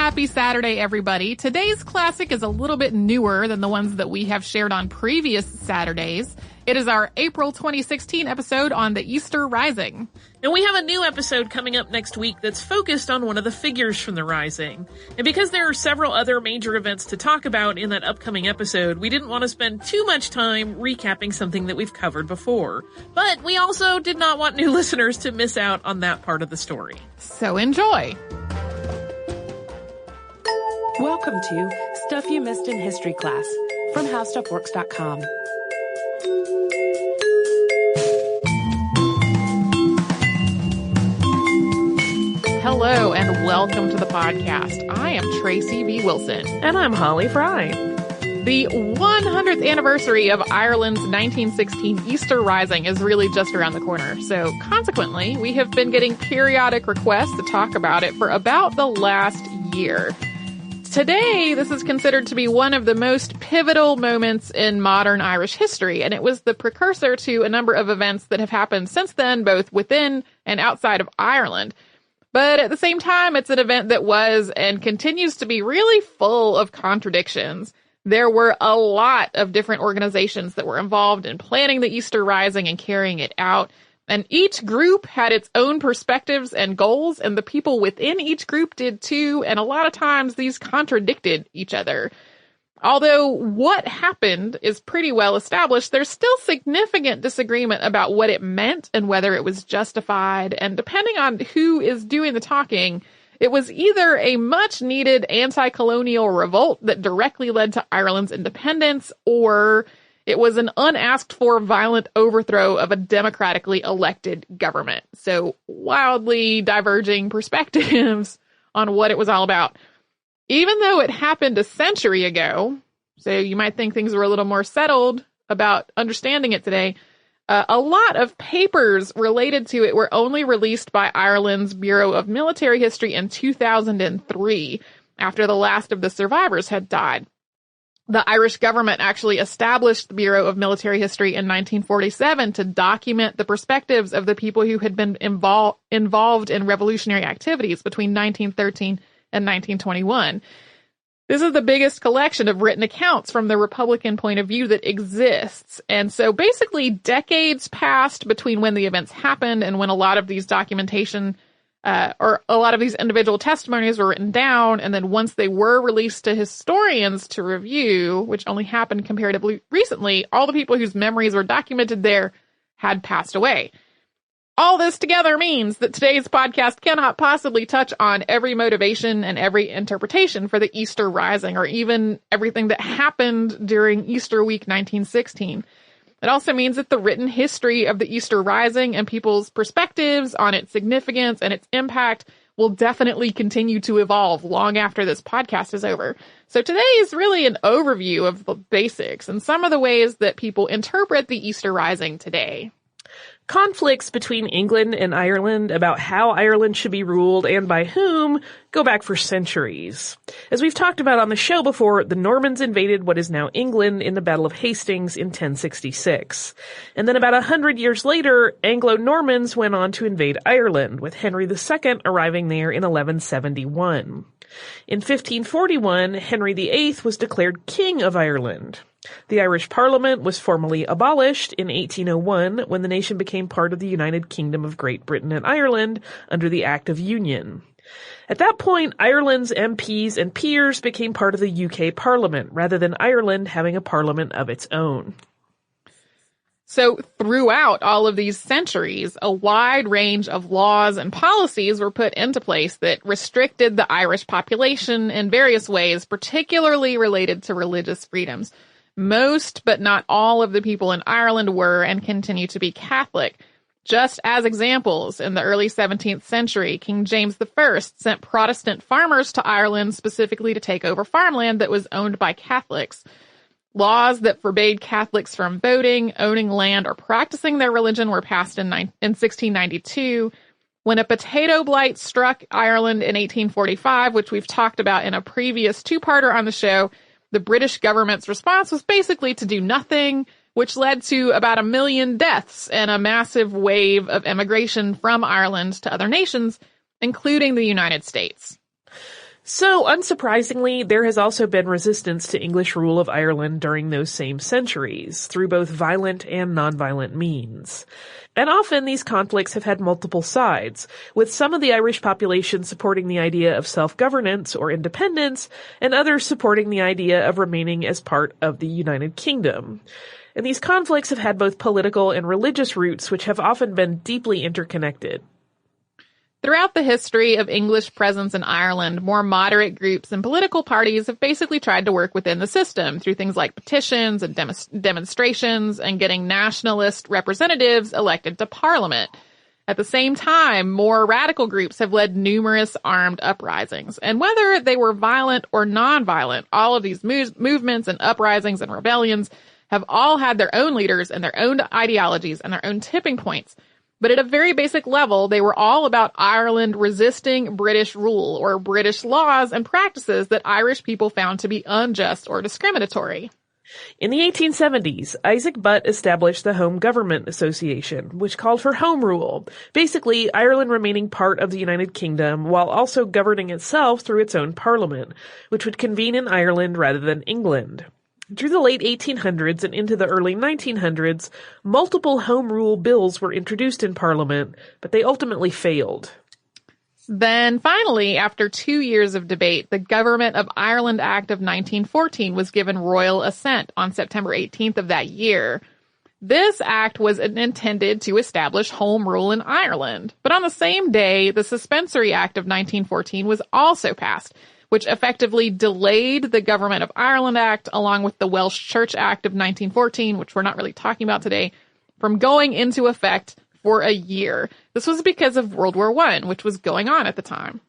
Happy Saturday, everybody. Today's classic is a little bit newer than the ones that we have shared on previous Saturdays. It is our April 2016 episode on the Easter Rising. And we have a new episode coming up next week that's focused on one of the figures from the Rising. And because there are several other major events to talk about in that upcoming episode, we didn't want to spend too much time recapping something that we've covered before. But we also did not want new listeners to miss out on that part of the story. So enjoy! Welcome to Stuff You Missed in History Class from HowStuffWorks.com. Hello and welcome to the podcast. I am Tracy V. Wilson. And I'm Holly Fry. The 100th anniversary of Ireland's 1916 Easter Rising is really just around the corner. So consequently, we have been getting periodic requests to talk about it for about the last year. Today, this is considered to be one of the most pivotal moments in modern Irish history, and it was the precursor to a number of events that have happened since then, both within and outside of Ireland. But at the same time, it's an event that was and continues to be really full of contradictions. There were a lot of different organizations that were involved in planning the Easter Rising and carrying it out. And each group had its own perspectives and goals, and the people within each group did too, and a lot of times these contradicted each other. Although what happened is pretty well established, there's still significant disagreement about what it meant and whether it was justified, and depending on who is doing the talking, it was either a much-needed anti-colonial revolt that directly led to Ireland's independence, or it was an unasked-for violent overthrow of a democratically elected government. So wildly diverging perspectives on what it was all about. Even though it happened a century ago, so you might think things were a little more settled about understanding it today, a lot of papers related to it were only released by Ireland's Bureau of Military History in 2003, after the last of the survivors had died. The Irish government actually established the Bureau of Military History in 1947 to document the perspectives of the people who had been involved in revolutionary activities between 1913 and 1921. This is the biggest collection of written accounts from the Republican point of view that exists. And so basically decades passed between when the events happened and when a lot of these documentation or a lot of these individual testimonies were written down, and then once they were released to historians to review, which only happened comparatively recently, all the people whose memories were documented there had passed away. All this together means that today's podcast cannot possibly touch on every motivation and every interpretation for the Easter Rising, or even everything that happened during Easter week 1916. It also means that the written history of the Easter Rising and people's perspectives on its significance and its impact will definitely continue to evolve long after this podcast is over. So today is really an overview of the basics and some of the ways that people interpret the Easter Rising today. Conflicts between England and Ireland about how Ireland should be ruled and by whom go back for centuries. As we've talked about on the show before, the Normans invaded what is now England in the Battle of Hastings in 1066. And then about 100 years later, Anglo-Normans went on to invade Ireland, with Henry II arriving there in 1171. In 1541, Henry VIII was declared King of Ireland. The Irish Parliament was formally abolished in 1801 when the nation became part of the United Kingdom of Great Britain and Ireland under the Act of Union. At that point, Ireland's MPs and peers became part of the UK Parliament, rather than Ireland having a parliament of its own. So throughout all of these centuries, a wide range of laws and policies were put into place that restricted the Irish population in various ways, particularly related to religious freedoms. Most, but not all, of the people in Ireland were and continue to be Catholic. Just as examples, in the early 17th century, King James I sent Protestant farmers to Ireland specifically to take over farmland that was owned by Catholics. Laws that forbade Catholics from voting, owning land, or practicing their religion were passed in 1692. When a potato blight struck Ireland in 1845, which we've talked about in a previous two-parter on the show, the British government's response was basically to do nothing, which led to about 1 million deaths and a massive wave of immigration from Ireland to other nations, including the United States. So, unsurprisingly, there has also been resistance to English rule of Ireland during those same centuries, through both violent and nonviolent means. And often these conflicts have had multiple sides, with some of the Irish population supporting the idea of self-governance or independence, and others supporting the idea of remaining as part of the United Kingdom. And these conflicts have had both political and religious roots, which have often been deeply interconnected. Throughout the history of English presence in Ireland, more moderate groups and political parties have basically tried to work within the system through things like petitions and demonstrations and getting nationalist representatives elected to Parliament. At the same time, more radical groups have led numerous armed uprisings. And whether they were violent or non-violent, all of these movements and uprisings and rebellions have all had their own leaders and their own ideologies and their own tipping points. But at a very basic level, they were all about Ireland resisting British rule or British laws and practices that Irish people found to be unjust or discriminatory. In the 1870s, Isaac Butt established the Home Government Association, which called for home rule, basically Ireland remaining part of the United Kingdom while also governing itself through its own parliament, which would convene in Ireland rather than England. Through the late 1800s and into the early 1900s, multiple Home Rule bills were introduced in Parliament, but they ultimately failed. Then finally, after 2 years of debate, the Government of Ireland Act of 1914 was given royal assent on September 18th of that year. This act was intended to establish home rule in Ireland. But on the same day, the Suspensory Act of 1914 was also passed, which effectively delayed the Government of Ireland Act, along with the Welsh Church Act of 1914, which we're not really talking about today, from going into effect for a year. This was because of World War I, which was going on at the time.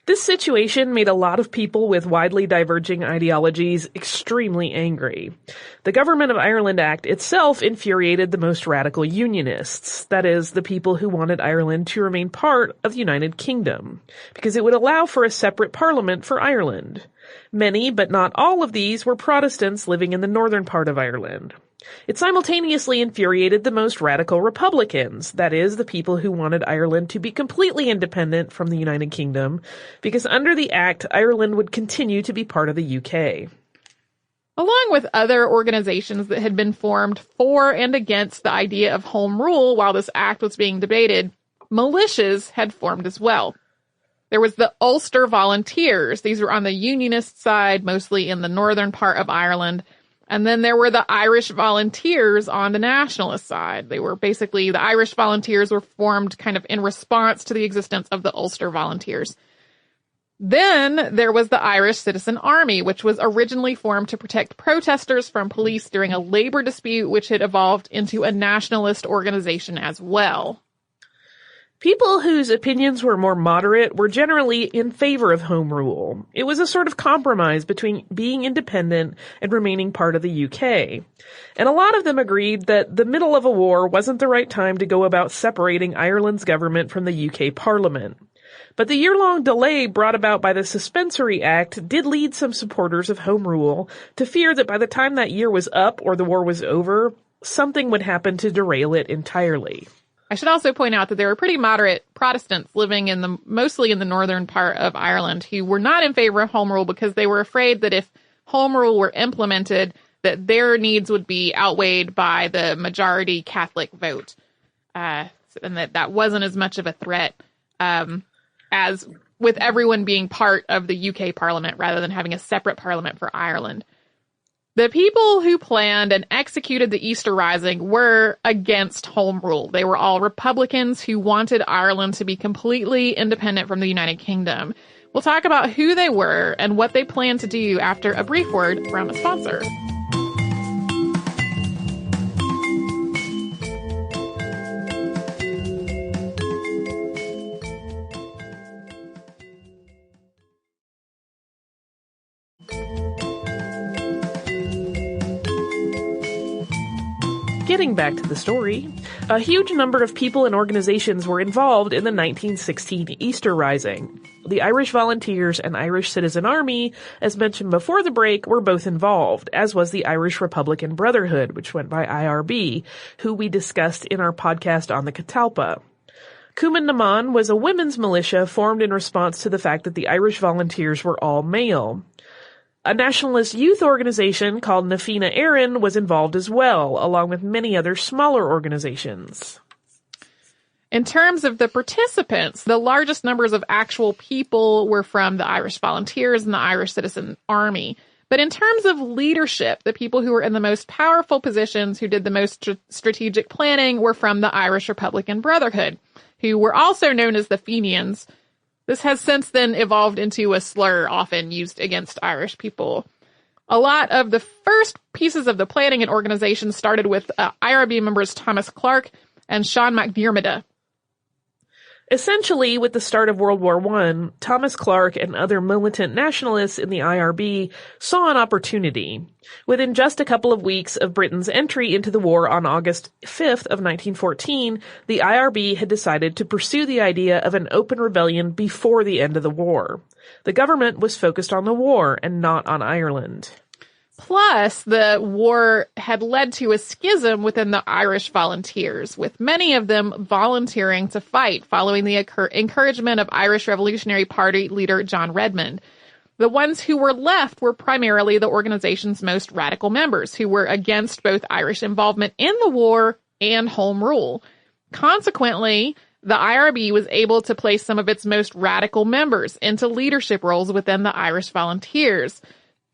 This situation made a lot of people with widely diverging ideologies extremely angry. The Government of Ireland Act itself infuriated the most radical unionists, that is, the people who wanted Ireland to remain part of the United Kingdom, because it would allow for a separate parliament for Ireland. Many, but not all of these, were Protestants living in the northern part of Ireland. It simultaneously infuriated the most radical Republicans, that is, the people who wanted Ireland to be completely independent from the United Kingdom, because under the Act, Ireland would continue to be part of the UK. Along with other organizations that had been formed for and against the idea of home rule while this act was being debated, militias had formed as well. There was the Ulster Volunteers. These were on the Unionist side, mostly in the northern part of Ireland. And then there were the Irish Volunteers on the nationalist side. They were basically, the Irish Volunteers were formed kind of in response to the existence of the Ulster Volunteers. Then there was the Irish Citizen Army, which was originally formed to protect protesters from police during a labor dispute, which had evolved into a nationalist organization as well. People whose opinions were more moderate were generally in favor of home rule. It was a sort of compromise between being independent and remaining part of the UK. And a lot of them agreed that the middle of a war wasn't the right time to go about separating Ireland's government from the UK Parliament. But the year-long delay brought about by the Suspensory Act did lead some supporters of home rule to fear that by the time that year was up or the war was over, something would happen to derail it entirely. I should also point out that there were pretty moderate Protestants living mostly in the northern part of Ireland who were not in favor of home rule because they were afraid that if home rule were implemented, that their needs would be outweighed by the majority Catholic vote, and that wasn't as much of a threat as with everyone being part of the UK Parliament rather than having a separate Parliament for Ireland. The people who planned and executed the Easter Rising were against home rule. They were all Republicans who wanted Ireland to be completely independent from the United Kingdom. We'll talk about who they were and what they planned to do after a brief word from a sponsor. Getting back to the story, a huge number of people and organizations were involved in the 1916 Easter Rising. The Irish Volunteers and Irish Citizen Army, as mentioned before the break, were both involved, as was the Irish Republican Brotherhood, which went by IRB, who we discussed in our podcast on the Catalpa. Cumann na mBan was a women's militia formed in response to the fact that the Irish Volunteers were all male. A nationalist youth organization called Na Fianna Éireann was involved as well, along with many other smaller organizations. In terms of the participants, the largest numbers of actual people were from the Irish Volunteers and the Irish Citizen Army. But in terms of leadership, the people who were in the most powerful positions, who did the most strategic planning, were from the Irish Republican Brotherhood, who were also known as the Fenians. This has since then evolved into a slur often used against Irish people. A lot of the first pieces of the planning and organization started with IRB members Thomas Clarke and Sean McDiarmid. Essentially, with the start of World War I, Thomas Clarke and other militant nationalists in the IRB saw an opportunity. Within just a couple of weeks of Britain's entry into the war on August 5th of 1914, the IRB had decided to pursue the idea of an open rebellion before the end of the war. The government was focused on the war and not on Ireland. Plus, the war had led to a schism within the Irish Volunteers, with many of them volunteering to fight following the encouragement of Irish Revolutionary Party leader John Redmond. The ones who were left were primarily the organization's most radical members, who were against both Irish involvement in the war and home rule. Consequently, the IRB was able to place some of its most radical members into leadership roles within the Irish Volunteers.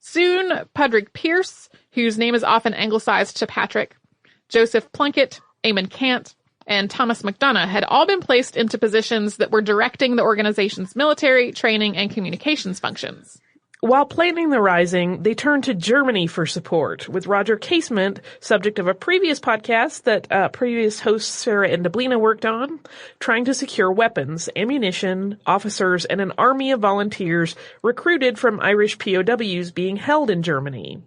Soon, Padraig Pearse, whose name is often anglicized to Patrick, Joseph Plunkett, Eamon Cant, and Thomas MacDonagh had all been placed into positions that were directing the organization's military, training, and communications functions. While planning the rising, they turned to Germany for support, with Roger Casement, subject of a previous podcast that previous hosts Sarah and Deblina worked on, trying to secure weapons, ammunition, officers, and an army of volunteers recruited from Irish POWs being held in Germany.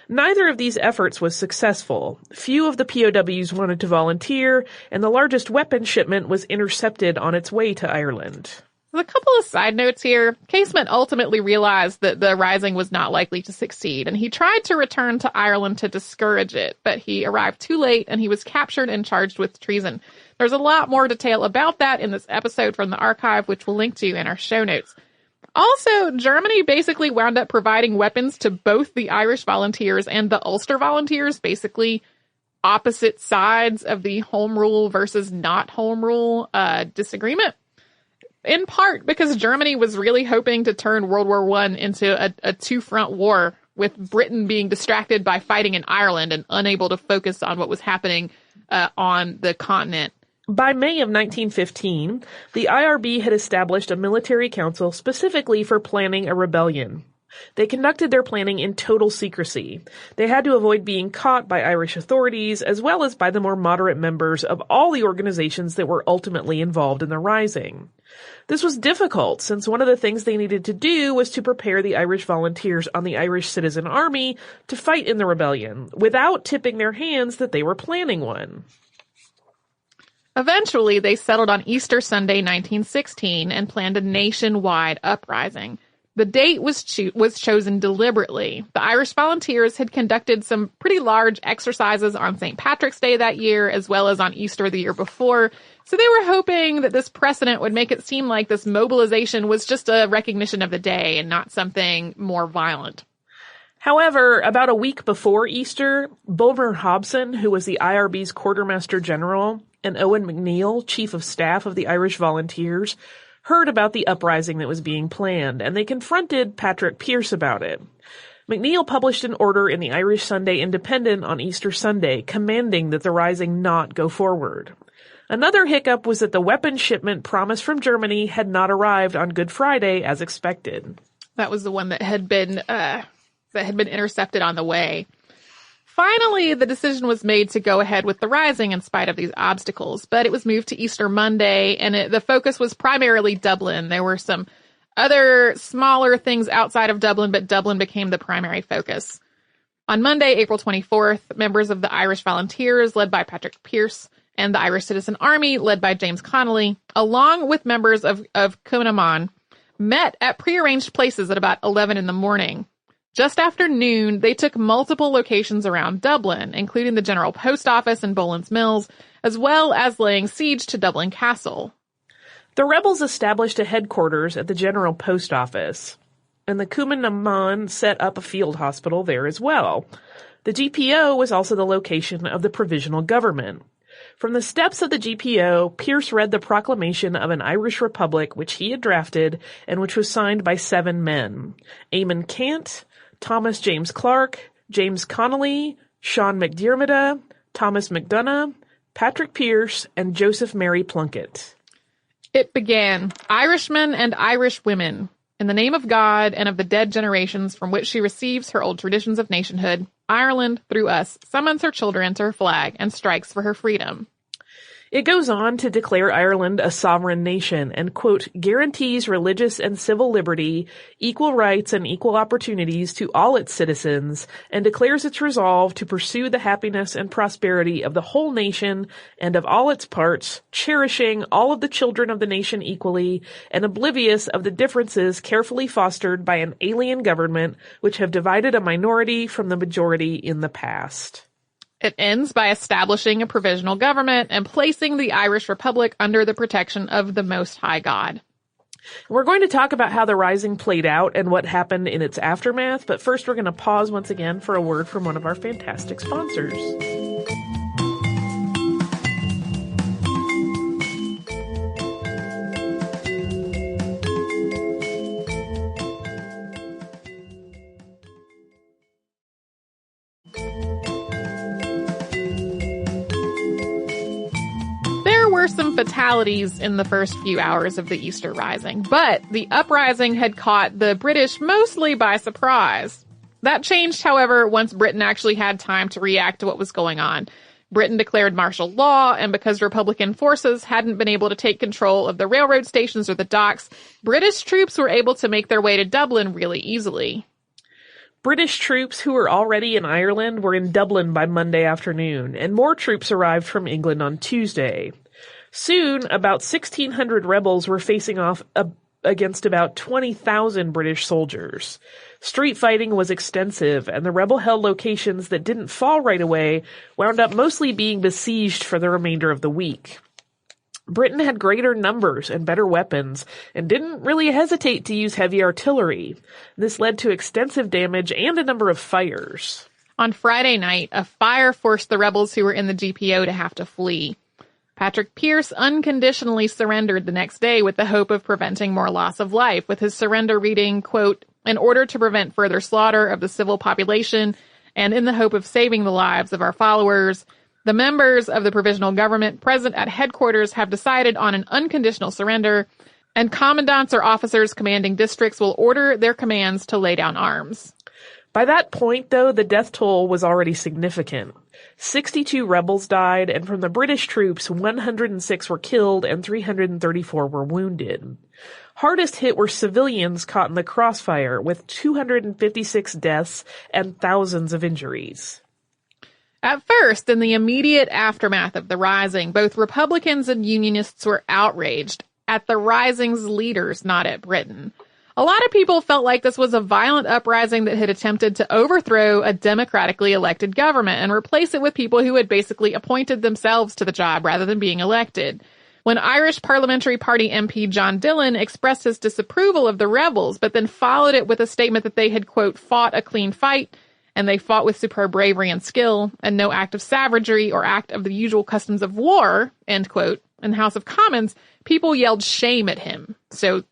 Neither of these efforts was successful. Few of the POWs wanted to volunteer, and the largest weapon shipment was intercepted on its way to Ireland. A couple of side notes here. Casement ultimately realized that the rising was not likely to succeed, and he tried to return to Ireland to discourage it, but he arrived too late and he was captured and charged with treason. There's a lot more detail about that in this episode from the archive, which we'll link to in our show notes. Also, Germany basically wound up providing weapons to both the Irish Volunteers and the Ulster Volunteers, basically opposite sides of the home rule versus not home rule disagreement. In part because Germany was really hoping to turn World War I into a two-front war, with Britain being distracted by fighting in Ireland and unable to focus on what was happening on the continent. By May of 1915, the IRB had established a military council specifically for planning a rebellion. They conducted their planning in total secrecy. They had to avoid being caught by Irish authorities, as well as by the more moderate members of all the organizations that were ultimately involved in the rising. This was difficult, since one of the things they needed to do was to prepare the Irish Volunteers on the Irish Citizen Army to fight in the rebellion, without tipping their hands that they were planning one. Eventually, they settled on Easter Sunday, 1916, and planned a nationwide uprising. The date was chosen deliberately. The Irish Volunteers had conducted some pretty large exercises on St. Patrick's Day that year, as well as on Easter the year before. So they were hoping that this precedent would make it seem like this mobilization was just a recognition of the day and not something more violent. However, about a week before Easter, Bulmer Hobson, who was the IRB's quartermaster general, and Owen McNeill, chief of staff of the Irish Volunteers, heard about the uprising that was being planned, and they confronted Patrick Pearse about it. McNeill published an order in the Irish Sunday Independent on Easter Sunday, commanding that the rising not go forward. Another hiccup was that the weapons shipment promised from Germany had not arrived on Good Friday as expected. That was the one that had been intercepted on the way. Finally, the decision was made to go ahead with the rising in spite of these obstacles, but it was moved to Easter Monday, and the focus was primarily Dublin. There were some other smaller things outside of Dublin, but Dublin became the primary focus. On Monday, April 24th, members of the Irish Volunteers, led by Patrick Pearse, and the Irish Citizen Army, led by James Connolly, along with members of Cumann na mBan, met at prearranged places at about 11 in the morning. Just after noon, they took multiple locations around Dublin, including the General Post Office and Boland's Mills, as well as laying siege to Dublin Castle. The rebels established a headquarters at the General Post Office, and the Kumaman set up a field hospital there as well. The GPO was also the location of the provisional government. From the steps of the GPO, Pierce read the proclamation of an Irish Republic which he had drafted and which was signed by 7 men: Eamon Cant, Thomas James Clark, James Connolly, Sean McDiarmid, Thomas McDonough, Patrick Pierce, and Joseph Mary Plunkett. It began, Irishmen and Irish women, in the name of God and of the dead generations from which she receives her old traditions of nationhood, Ireland, through us, summons her children to her flag and strikes for her freedom. It goes on to declare Ireland a sovereign nation and, quote, guarantees religious and civil liberty, equal rights and equal opportunities to all its citizens, and declares its resolve to pursue the happiness and prosperity of the whole nation and of all its parts, cherishing all of the children of the nation equally, and oblivious of the differences carefully fostered by an alien government which have divided a minority from the majority in the past. It ends by establishing a provisional government and placing the Irish Republic under the protection of the Most High God. We're going to talk about how the Rising played out and what happened in its aftermath, but first we're going to pause once again for a word from one of our fantastic sponsors. Some fatalities in the first few hours of the Easter Rising, but the uprising had caught the British mostly by surprise. That changed, however, once Britain actually had time to react to what was going on. Britain declared martial law, and because Republican forces hadn't been able to take control of the railroad stations or the docks, British troops were able to make their way to Dublin really easily. British troops who were already in Ireland were in Dublin by Monday afternoon, and more troops arrived from England on Tuesday. Soon, about 1,600 rebels were facing off against about 20,000 British soldiers. Street fighting was extensive, and the rebel-held locations that didn't fall right away wound up mostly being besieged for the remainder of the week. Britain had greater numbers and better weapons, and didn't really hesitate to use heavy artillery. This led to extensive damage and a number of fires. On Friday night, a fire forced the rebels who were in the GPO to have to flee. Patrick Pierce unconditionally surrendered the next day with the hope of preventing more loss of life, with his surrender reading, quote, in order to prevent further slaughter of the civil population and in the hope of saving the lives of our followers, the members of the provisional government present at headquarters have decided on an unconditional surrender, and commandants or officers commanding districts will order their commands to lay down arms. By that point, though, the death toll was already significant. 62 rebels died, and from the British troops, 106 were killed and 334 were wounded. Hardest hit were civilians caught in the crossfire, with 256 deaths and thousands of injuries. At first, in the immediate aftermath of the Rising, both Republicans and Unionists were outraged at the Rising's leaders, not at Britain. A lot of people felt like this was a violent uprising that had attempted to overthrow a democratically elected government and replace it with people who had basically appointed themselves to the job rather than being elected. When Irish Parliamentary Party MP John Dillon expressed his disapproval of the rebels, but then followed it with a statement that they had, quote, fought a clean fight, and they fought with superb bravery and skill, and no act of savagery or act of the usual customs of war, end quote, in the House of Commons, people yelled shame at him. So,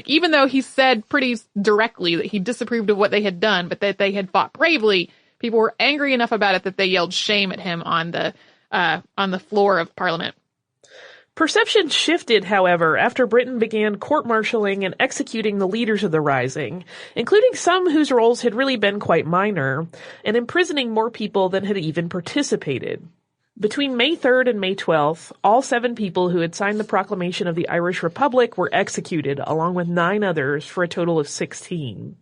even though he said pretty directly that he disapproved of what they had done, but that they had fought bravely, people were angry enough about it that they yelled shame at him on the floor of Parliament. Perception shifted, however, after Britain began court-martialing and executing the leaders of the Rising, including some whose roles had really been quite minor, and imprisoning more people than had even participated. Between May 3rd and May 12th, all 7 people who had signed the proclamation of the Irish Republic were executed, along with 9 others, for a total of 16.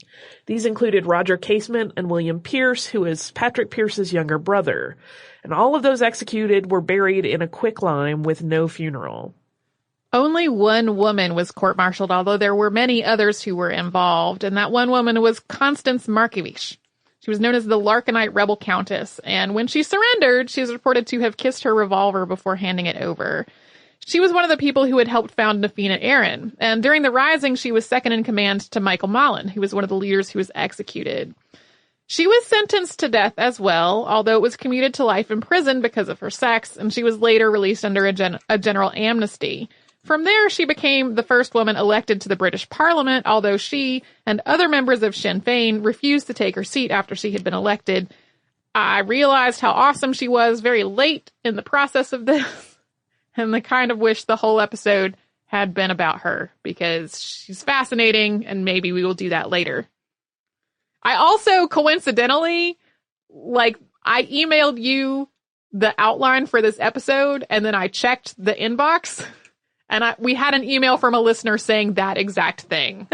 These included Roger Casement and William Pierce, who was Patrick Pierce's younger brother. And all of those executed were buried in a quicklime with no funeral. Only one woman was court-martialed, although there were many others who were involved, and that one woman was Constance Markievicz. She was known as the Larkinite Rebel Countess, and when she surrendered, she was reported to have kissed her revolver before handing it over. She was one of the people who had helped found Nafina Aaron. And during the Rising, she was second in command to Michael Mallon, who was one of the leaders who was executed. She was sentenced to death as well, although it was commuted to life in prison because of her sex, and she was later released under a general amnesty. From there, she became the first woman elected to the British Parliament, although she and other members of Sinn Féin refused to take her seat after she had been elected. I realized how awesome she was very late in the process of this, and I kind of wish the whole episode had been about her, because she's fascinating, and maybe we will do that later. I also, coincidentally, I emailed you the outline for this episode, and then I checked the inbox, and we had an email from a listener saying that exact thing.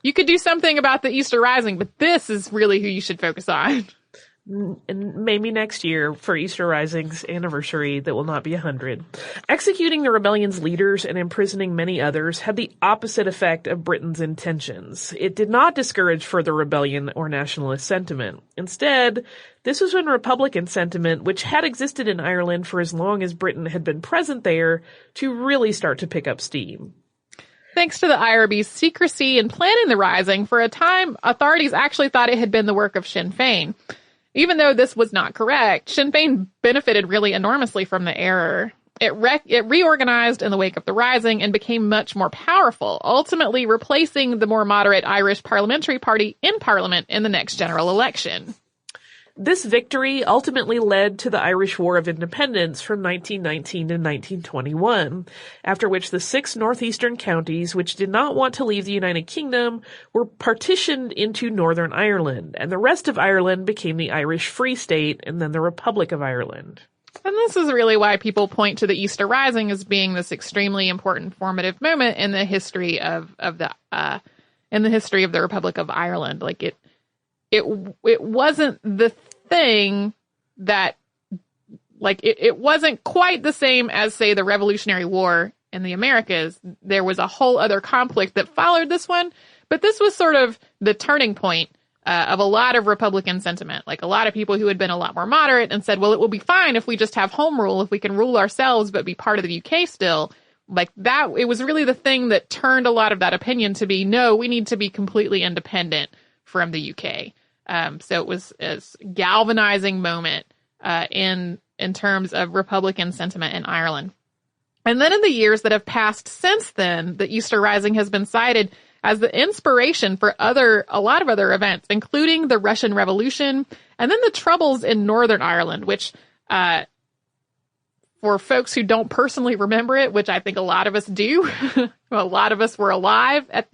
You could do something about the Easter Rising, but this is really who you should focus on. And maybe next year for Easter Rising's anniversary that will not be 100. Executing the rebellion's leaders and imprisoning many others had the opposite effect of Britain's intentions. It did not discourage further rebellion or nationalist sentiment. Instead, this was when Republican sentiment, which had existed in Ireland for as long as Britain had been present there, to really start to pick up steam. Thanks to the IRB's secrecy in planning the Rising, for a time, authorities actually thought it had been the work of Sinn Féin. Even though this was not correct, Sinn Féin benefited really enormously from the error. It reorganized in the wake of the Rising and became much more powerful, ultimately replacing the more moderate Irish Parliamentary Party in Parliament in the next general election. This victory ultimately led to the Irish War of Independence from 1919 to 1921, after which the 6 northeastern counties, which did not want to leave the United Kingdom, were partitioned into Northern Ireland, and the rest of Ireland became the Irish Free State and then the Republic of Ireland. And this is really why people point to the Easter Rising as being this extremely important formative moment in the history of the Republic of Ireland. It wasn't the thing that, it wasn't quite the same as, say, the Revolutionary War in the Americas. There was a whole other conflict that followed this one, but this was sort of the turning point of a lot of Republican sentiment. A lot of people who had been a lot more moderate and said, well, it will be fine if we just have home rule, if we can rule ourselves but be part of the UK still. That, it was really the thing that turned a lot of that opinion to be, no, we need to be completely independent from the UK. So it was a galvanizing moment in terms of Republican sentiment in Ireland. And then in the years that have passed since then, the Easter Rising has been cited as the inspiration for a lot of other events, including the Russian Revolution and then the Troubles in Northern Ireland, which for folks who don't personally remember it, which I think a lot of us do, a lot of us were alive at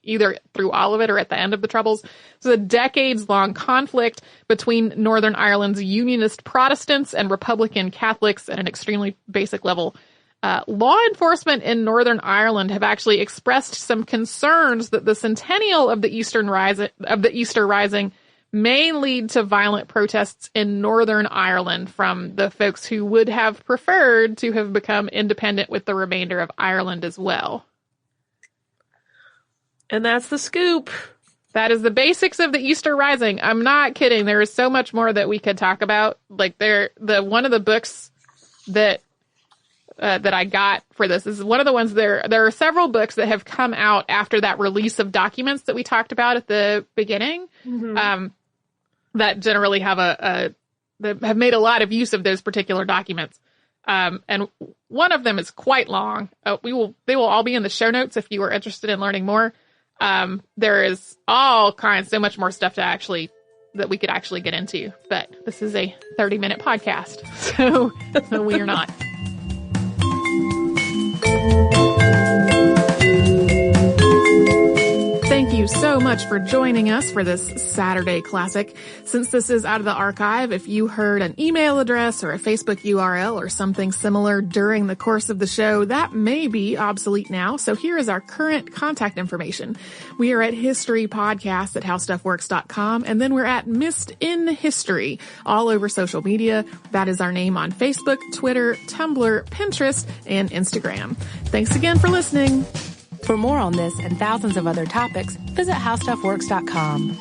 either through all of it or at the end of the Troubles. So a decades-long conflict between Northern Ireland's Unionist Protestants and Republican Catholics at an extremely basic level. Law enforcement in Northern Ireland have actually expressed some concerns that the centennial of the Easter Rising may lead to violent protests in Northern Ireland from the folks who would have preferred to have become independent with the remainder of Ireland as well. And that's the scoop. That is the basics of the Easter Rising. I'm not kidding. There is so much more that we could talk about. One of the books that I got for this is one of the ones there are several books that have come out after that release of documents that we talked about at the beginning. Mm-hmm. That generally have that have made a lot of use of those particular documents. And one of them is quite long. They will all be in the show notes if you are interested in learning more. There is so much more stuff that we could actually get into, but this is a 30-minute podcast. So we are not. Thank you so much for joining us for this Saturday Classic. Since this is out of the archive, if you heard an email address or a Facebook URL or something similar during the course of the show, that may be obsolete now. So here is our current contact information. We are at historypodcast@howstuffworks.com, and then we're at Missed in History all over social media. That is our name on Facebook, Twitter, Tumblr, Pinterest, and Instagram. Thanks again for listening. For more on this and thousands of other topics, visit howstuffworks.com.